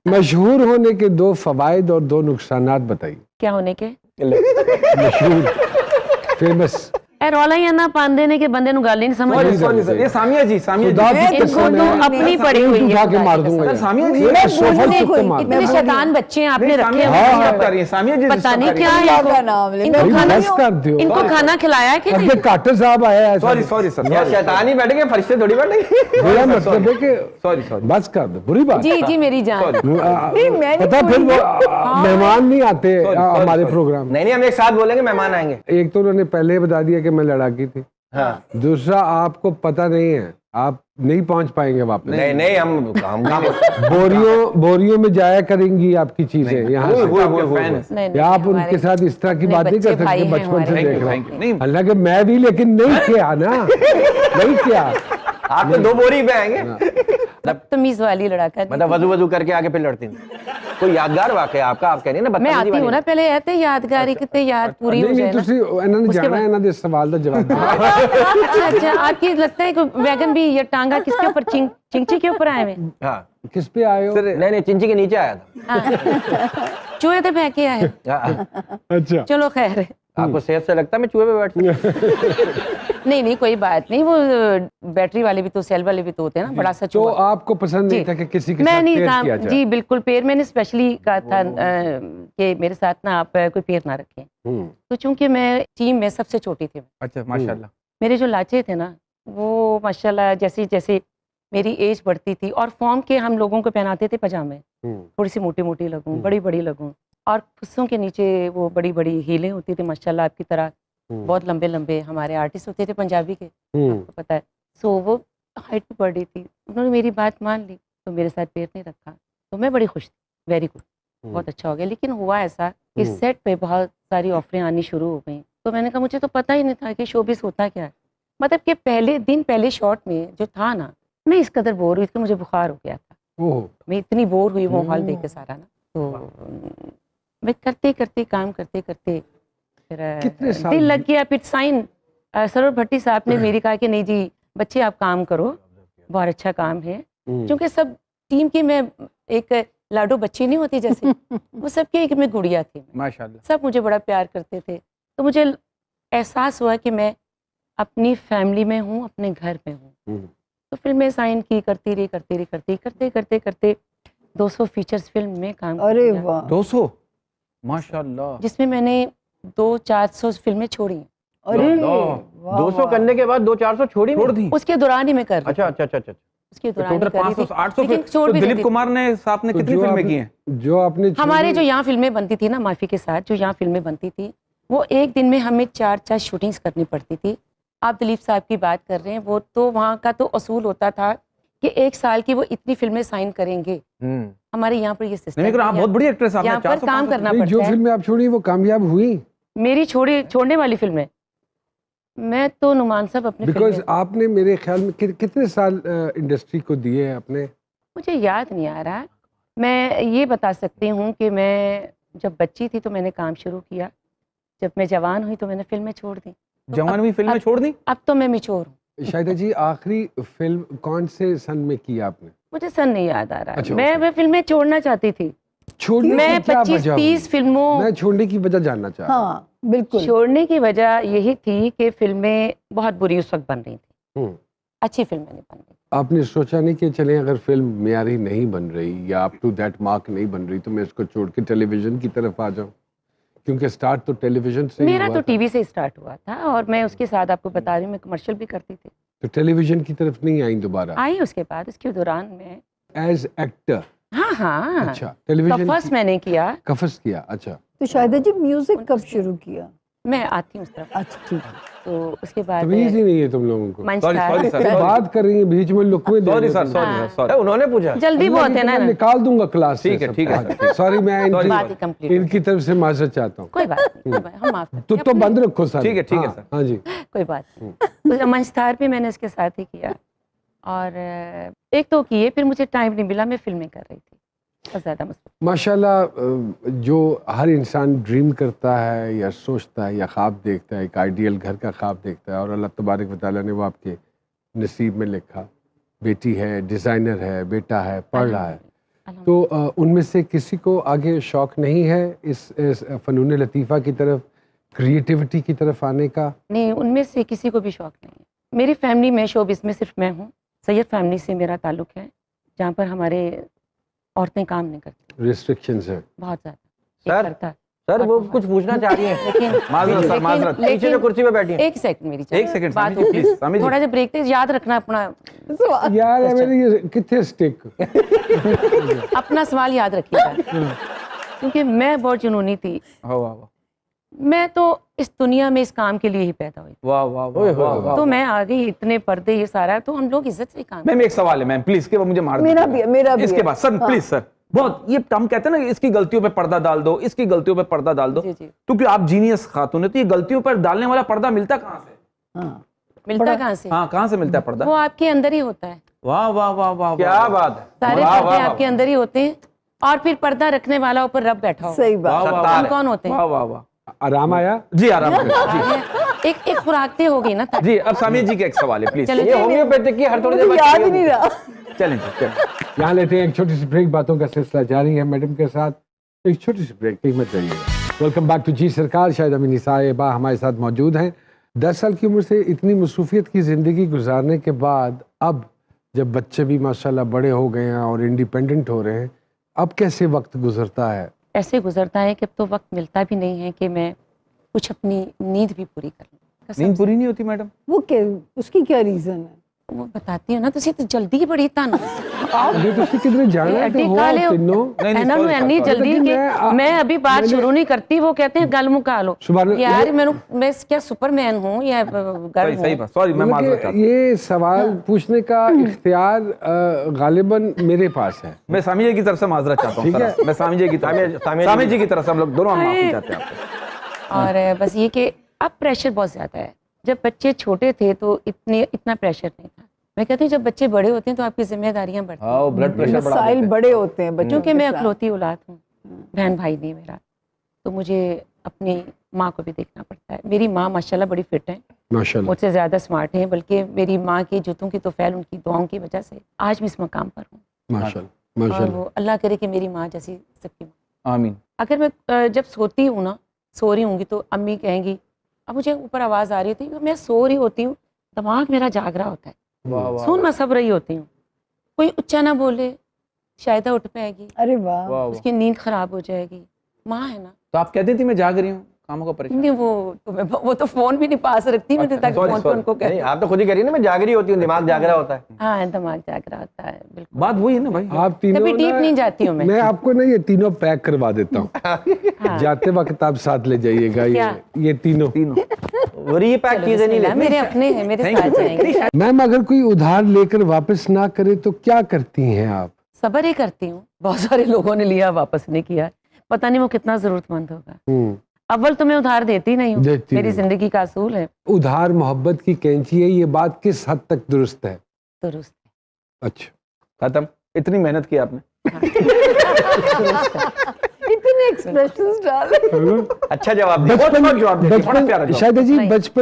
मशहूर होने के 2 फवाइद और 2 नुकसानात बताइए। क्या होने के? मशहूर, फेमस। रौला या ना पान देने के बंदे नु गाली नहीं समझ। सॉरी सर, ये सामिया जी खुदा की इनको कसम तो है, अपनी पड़ी हुई है। उठा के मार दूंगा यार। सामिया जी, ये सोफा बोलने चुप कोई के मार इतने दूंगा। शैतान बच्चे हैं आपने रखे सामिया हुए। जी डिस्टर्ब कर रही हैं, सामिया जी पता डिस्टर्ब नहीं कर रही क्या हैं। है अल्लाह का नाम ले। इनको भाई खाना बस कर दियो। इनको खाना खिलाया कि अब नहीं? ये काटर साहब आया है। सॉरी सॉरी सर, यार शैतान ही बैठेंगे, फरिश्ते थोड़ी बैठेंगे। मेरा मतलब है कि सॉरी सॉरी बस कर दो, बुरी बात। जी जी मेरी जान। नहीं, मैंने पता फिर वो मेहमान नहीं आते sorry, हमारे sorry। प्रोग्राम। नहीं नहीं, हम एक साथ बोलेंगे, मेहमान आएंगे। एक तो उन्होंने पहले बता दिया कि मैं लड़ाकी थी। हाँ। दूसरा आपको पता नहीं है, आप नहीं पहुंच पाएंगे वापस। नहीं नहीं, हम बोरियों में जाया करेंगी आपकी चीजें यहाँ से। नहीं, या आप हमारे उनके साथ इस तरह की अपने बात नहीं कर बच्चे भाई सकते, हैं बचपन से हमारे। देख रहा Thank you, thank you। हूँ। हालांकि मैं भी, लेकिन नहीं किया ना, नहीं किया। आप तो 2 बोरी पे आएंगे। बदतमीज वाली लड़ाका। मतलब वजू वजू करके आगे फिर लड़ती हूँ। कोई यादगार वाकया आपका, आप कह रही हैं ना मैं बदतमीजी आती वाली। हूँ ना, पहले आते यादगारी कितने याद पूरी हो नहीं जाए नहीं, ना। तुसी इन्होंने उसके जाना बाद- है, इन्होंने इस सवाल का जवाब दिया। अच्छा अच्छा, आपकी लगता है कि वैगन भी ये टांगा किसके ऊपर चिंची के ऊपर आए हुए? हाँ किस पे आए हो? नहीं नहीं, चिंची के नीचे आया था। हाँ। चूहे थे फेंके आए। हाँ। अच्छा, चलो खैर है। आपको सेहत से लगता है मैं चूहे पे बैठता? नहीं नहीं कोई बात नहीं, वो बैटरी वाले भी तो सेल वाले भी तो होते हैं ना, बड़ा सा तो चूहा। आपको पसंद नहीं जी। था कि किसी के मैं साथ नहीं पेयर था किया जाए? जी, बिल्कुल पेड़ मैंने स्पेशली कहा था कि मेरे साथ ना आप कोई पेड़ ना रखें। तो चूंकि मैं टीम में सबसे छोटी थी, अच्छा माशाल्लाह। मेरे जो लाचे थे ना वो माशाल्लाह जैसे जैसे मेरी एज बढ़ती थी और फॉर्म के हम लोगों को पहनाते थे पजामे, थोड़ी सी मोटी मोटी लगूं, बड़ी बड़ी लगूं, और खुस्सों के नीचे वो बड़ी बड़ी हीलें होती थी माशाल्लाह आपकी तरह, बहुत लंबे लंबे हमारे आर्टिस्ट होते थे पंजाबी के, आपको पता है। सो वो हाइट भी बढ़ रही थी, उन्होंने मेरी बात मान ली तो मेरे साथ पेड़ नहीं रखा, तो मैं बड़ी खुश थी, वेरी गुड, बहुत अच्छा हो गया। लेकिन हुआ ऐसा कि सेट पे बहुत सारी ऑफरें आनी शुरू हो गई, तो मैंने कहा मुझे तो पता ही नहीं था कि शोबिस होता क्या है। मतलब कि पहले शॉट में जो था ना, मैं इस कदर बोर हुई कि मुझे बुखार हो गया था। ओह, मैं इतनी बोर हुई वो हॉल देख के सारा ना, तो मैं करते करते काम करते करते फिर कितने साल? दिल लग गया। फिर साइन सरोवर भट्टी साहब ने मेरी कहा कि नहीं जी बच्चे आप काम करो, बहुत अच्छा काम है। क्योंकि सब टीम की मैं एक लाडो बच्ची नहीं होती जैसे वो सबकी एक मैं गुड़िया थी, माशाल्लाह। सब मुझे बड़ा प्यार करते थे। तो मुझे एहसास हुआ कि मैं अपनी फैमिली में हूँ, अपने घर में हूँ। तो फिर मैं साइन की, करते करते 200 फीचर्स फिल्म में काम अरे किया, वाह, 200 माशाल्लाह। जिसमें मैंने 200-400 फिल्में छोड़ी हैं। अरे वाह, 200 करने के बाद 200-400 छोड़ी छोड़ नहीं? दी। उसके दौरान ही मैं कर रही अच्छा थी, अच्छा अच्छा अच्छा। उसके दौरान ही टोटल कर रही थी। 500-800 लेकिन छोड़ तो भी दिलीप देती थी। कुमार ने साहब ने कितनी फिल्में की हैं? जो आपने हमारे जो यहाँ फिल्में बनती थी ना माफी के साथ, जो यहाँ फिल्में बनती थी वो एक दिन में हमें 4 शूटिंग्स करनी पड़ती थी। आप दिलीप साहब की बात कर रहे हैं, वो तो वहाँ का तो असूल होता था कि 1 साल की वो इतनी फिल्में साइन करेंगे। हमारे यहाँ पर ये सिस्टम नहीं, लेकिन आप बहुत बड़ी एक्ट्रेस हैं, यहाँ आपने पर 400 काम करना नहीं, जो पड़ता है। फिल्में आप छोड़ी वो कामयाब हुई? मेरी छोड़ने वाली फिल्में, मैं तो नुमान साहब अपनी बिकॉज फिल्में, आपने मेरे ख्याल में कितने साल इंडस्ट्री को दिए हैं अपने? मुझे याद नहीं आ रहा। मैं ये बता सकती हूँ कि मैं जब बच्ची थी तो मैंने काम शुरू किया, जब मैं जवान हुई तो मैंने फिल्में छोड़ दी, तो जवान भी फिल्में छोड़ दी। अब तो मैं मिचोर हूँ। शाहिदा जी, आखिरी फिल्म कौन से सन में की आपने? मुझे सन नहीं याद आ रहा। अच्छा, मैं फिल्में छोड़ना चाहती थी। छोड़ने मैं की क्या वजह 25-30 हुई? फिल्मों मैं छोड़ने की वजह जानना चाह रहा हूँ। हाँ बिल्कुल। छोड़ने की वजह यही थी कि फिल्में बहुत बुरी उस वक्त बन रही थी, हम्म। अच्छी फिल्में नहीं बन रही। आपने सोचा नहीं कि चलें अगर फिल्म मेयारी नहीं बन रही या अप टू दैट मार्क नहीं बन रही तो मैं इसको छोड़ के टेलीविजन की तरफ आ जाऊं, क्योंकि स्टार्ट तो टेलीविजन से ही मेरा हुआ तो था। टीवी से स्टार्ट हुआ था और मैं उसके साथ आपको बता रही हूँ मैं कमर्शियल भी करती थी। तो टेलीविजन की तरफ नहीं आई दोबारा आई उसके बाद, उसके दौरान में एज एक्टर? हाँ अच्छा, टेलीविजन फर्स्ट मैंने किया। कफस किया। अच्छा, तो शाहिदा जी म्यूजिक कब शुरू किया? मैं आती हूँ उस तरफ। अच्छा ठीक है। तो उसके बाद तमीज ही नहीं है तुम लोगों को। मंच सॉरी था। सॉरी सर, बात कर रही है बीच में लुकवे दे सॉरी रहे सर, हो। सॉरी हाँ। Sir, sorry. अरे उन्होंने पूछा। जल्दी अल्लाह बहुत की है ना कसम, निकाल दूंगा क्लास से ठीक है, सब। ठीक है, हाँ, सॉरी, मैं सॉरी, बात ही कंप्लीट हो इनकी तरफ से माजरत चाहता हूँ। कोई बात नहीं, कोई बात, हम माफ करते हैं तो अपने- बंद रखो सर। ठीक है, ठीक है, हाँ, सर। हाँ जी। कोई बात नहीं। तो मंच थार पे मैंने उसके साथ ही किया और एक तो किए, फिर मुझे टाइम नहीं मिला, मैं फिल्में कर रही थी बहुत ज़्यादा मसरूफ। माशाल्लाह, जो हर इंसान ड्रीम करता है या सोचता है या ख्वाब देखता है, एक आइडियल घर का ख्वाब देखता है, और अल्लाह तबारक व तआला ने वो आपके नसीब में लिखा। बेटी है, डिज़ाइनर है, बेटा है, पढ़ रहा है, तो उनमें से किसी को आगे शौक नहीं है इस फनून लतीफ़ा की तरफ, क्रिएटिविटी की तरफ आने का? नहीं, उनमें से किसी को भी शौक नहीं है। मेरी फैमिली में शोबिस में सिर्फ मैं हूँ। सैयद फैमिली से मेरा ताल्लुक है, जहाँ पर हमारे औरतें काम नहीं करती, रिस्ट्रिक्शंस है बहुत ज़्यादा। सर, एक करता, सर वो कुछ पूछना चाह रही हैं। लेकिन माजरत सर, माजरत। पीछे जो कुर्सी पे बैठी हैं। एक सेकंड मेरी एक सेकंड बात स्वामी जी, होगी। प्लीज स्वामी जी। थोड़ा सा ब्रेक थे, याद रखना अपना यार मेरी ये कितने स्टिक अपना सवाल याद रखिएगा, क्योंकि मैं बहुत जुनूनी थी। वाह वाह वाह मैं तो इस दुनिया में इस काम के लिए ही पैदा हुई, वाह वाह वाह वाह वाह। तो मैं आ गई। इतने पर्दे, ये सारा, तो हम लोग इज्जत से काम मैम एक सवाल है मैम, प्लीज के बाद मुझे मार मेरा दीजिए। भी है, मेरा भी इसके है। बाद सर प्लीज सर, बहुत ये हम कहते हैं ना इसकी गलतियों पे पर्दा डाल दो, इसकी गलतियों पे पर्दा डाल दो, जी, जी। क्योंकि आप जीनियस खातून है, तो ये गलतियों पर डालने वाला पर्दा मिलता कहाँ से? हाँ मिलता कहाँ से? हाँ कहाँ से मिलता है पर्दा? वो आपके अंदर ही होता है। वाह वाह वाह वाह क्या बात है। सारे वाह, पर्दे वाह, आपके अंदर ही होते हैं, और फिर पर्दा रखने वाला ऊपर रब बैठा हो। सही बात। वाह, वाह, सत्तार हम है। कौन होते हैं? वाह वाह वाह। आराम आया? जी आराम करें। एक एक खुराकते हो गई ना। जी जी, अब स्वामी जी का एक सवाल है प्लीज। चलो, ये होम्योपैथिक की हर थोड़ी देर मुझे बाद याद ही नहीं रहा। चलें जी, चलें। यहाँ लेते हैं एक छोटी सी ब्रेक, बातों का सिलसिला जारी है मैडम के साथ। एक छोटी सी ब्रेक, कहीं मत जाइएगा। वेलकम बैक टू जी सरकार। शायद अमीनी साहिबा हमारे साथ मौजूद हैं। 10 साल की उम्र से इतनी मसरूफियत की ज़िंदगी गुजारने के बाद अब जब बच्चे भी माशाल्लाह बड़े हो गए हैं और इंडिपेंडेंट हो रहे हैं, अब कैसे वक्त गुजरता है? ऐसे गुजरता है कि अब तो वक्त मिलता भी नहीं है कि मैं कुछ अपनी नींद भी पूरी कर लूं। कसम नींद से। पूरी नहीं होती मैडम? वो क्या, उसकी क्या रीजन है? वो बताती हूँ ना, तुसी तो जल्दी बड़ी तन अभी तो किधरे जाना है तो हो तीनों। नहीं, ਇਹਨਾਂ ਨੂੰ sorry, ਇੰਨੀ sorry। जल्दी लेकिन कि मैं अभी बात शुरू नहीं करती, वो कहते हैं गल मुका लो। सुभान अल्लाह। यार मैं क्या सुपरमैन हूँ या गर्ल सही हूँ? बात, सॉरी मैं माजरत मतलब चाहता हूँ। ये सवाल पूछने का इख्तियार गालिबन मेरे पास है। मैं स्वामी जी की तरफ से माजरत चाहता हूँ ठीक है। सर। मैं स्वामी जी की तरफ स्वामी जी की तरफ से हम लोग दोनों हम माफी चाहते हैं आपसे। और बस ये कि अब प्रेशर बहुत ज्यादा है। जब बच्चे छोटे थे तो इतना प्रेशर नहीं था। मैं कहती हूँ जब बच्चे बड़े होते हैं तो आपकी जिम्मेदारियां बढ़ती हैं। हाँ वो ब्लड प्रेशर बढ़ा मसाइल देते हैं। बड़े होते हैं बच्चों क्योंकि के मैं साथ। अकलौती औलाद हूँ, बहन भाई नहीं मेरा, तो मुझे अपनी माँ को भी देखना पड़ता है। मेरी माँ माशाल्लाह बड़ी फिट है, माशाल्लाह। मुझसे ज़्यादा स्मार्ट है, बल्कि मेरी माँ के जूतों की तोफैल उनकी दुआओं की वजह से आज मैं इस मकाम पर हूँ। माशाल्लाह और माशाल्लाह। वो अल्लाह करे कि मेरी माँ जैसी सबकी माँ। आमीन। अगर मैं जब सोती हूँ ना, सो रही होंगी तो अम्मी कहेंगी, अब मुझे ऊपर आवाज़ आ रही होती है, मैं सो रही होती हूँ, दिमाग मेरा जाग रहा होता है, वाह वाह सुन मैं सब रही होती हूँ, कोई उच्चा ना बोले, शायदा उठ पाएगी, अरे वाह। वाह वाह। उसकी नींद खराब हो जाएगी। माँ है ना, तो आप कहती थी मैं जाग रही हूँ, कामों का परेशान। नहीं वो तो फोन भी नहीं पास रखती मैं, तो ताकि sorry, फोन पे sorry। उनको नहीं, कह। आप तो खुद ही कह रही है ना, मैं जाग रही होती हूँ, दिमाग जाग रहा होता है। हाँ दिमाग जाग रहा होता है, बिल्कुल। बात वही है ना भाई। आप तीनों कभी डीप ना- नहीं जाती हूँ मैं। मैं आपको ना ये तीनों पैक करवा देता हूँ। हाँ। जाते वक्त आप साथ ले जाइएगा क्या? ये तीनों। तीनों। रीपैक चलो, चीजें नहीं बिस्मिल्लाह, लेती। मेरे अपने हैं, मेरे Thank साथ you। जाएंगे। मैम अगर कोई उधार लेकर वापस ना करे तो क्या करती हैं आप? सब्र ही करती हूँ। बहुत सारे लोगों ने लिया, वापस नहीं किया, पता नहीं वो कितना जरूरतमंद होगा। अव्वल तो मैं उधार देती नहीं हूँ, देती मेरी नहीं। जिंदगी का असूल है। उधार मोहब्बत की कैंची है, ये बात किस हद तक दुरुस्त है? दुरुस्त अच्छा। खत्म। इतनी मेहनत की आपने। दुरुस्त है। इतने एक्सप्रेशंस डाले। अच्छा जवाब दिया, बहुत बचपन बहुत जवाब दिया, बड़ा प्यारा बचपन जवाब। शायद जी नहीं। बचपन